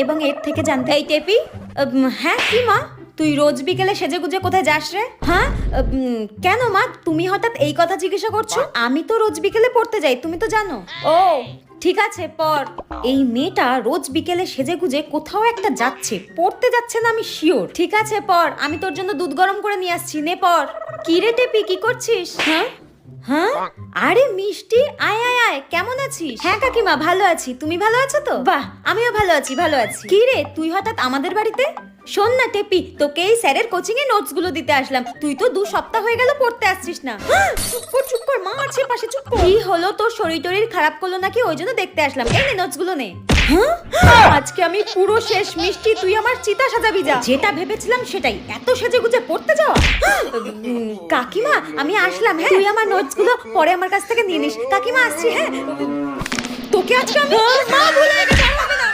এবং এর থেকে জানতে। এই টেপি, হ্যাঁ কি মা, তুই রোজ বিকেলে সেজে গুজে কোথায় যাস রে? হ্যাঁ, কেন মা, তুমি হঠাৎ এই কথা জিজ্ঞাসা করছো? আমি তো রোজ বিকেলে পড়তে যাই, তুমি তো জানো। ও ঠিক আছে, পর। এই মেয়েটা রোজ বিকেলে সেজে গুজে কোথাও একটা যাচ্ছে, পড়তে যাচ্ছে না আমি শিওর। ঠিক আছে পর, আমি তোর জন্য দুধ গরম করে নিয়ে আসছি, নে পর। কি রে টেপি, কি করছিস? হ্যাঁ হ্যাঁ, আরে মিষ্টি, আয় আয় আয়, কেমন আছিস? হ্যাঁ কাকিমা, ভালো আছি, তুমি ভালো আছো তো? বাহ, আমিও ভালো আছি, ভালো আছি। কি রে, তুই হঠাৎ আমাদের বাড়িতে? শোন না টেপি, তোকে এই স্যারের কোচিং এ নোটস গুলো দিতে আসলাম। তুই তো 2 সপ্তাহ হয়ে গেল পড়তে আসছিস না। চুপ কর, মা আছে পাশে, চুপ কর। কি হলো, তোর শরীর খারাপ করলো নাকি? ওই জন্য দেখতে আসলাম। এই নে নোটস গুলো নে। আজকে আমি পুরো শেষ মিষ্টি, তুই আমার চিতা সাজাবি যা। যেটা ভেবেছিলাম সেটাই, এত সেজে গুজে পড়তে যাওয়া। কাকিমা আমি আসলাম, হ্যাঁ তুই আমার নোটস গুলো পরে আমার কাছ থেকে নিয়ে নিস। কাকিমা আসছি, হ্যাঁ। তোকে আজকে আমি, মা ভুলে গেছি, আর হবে না।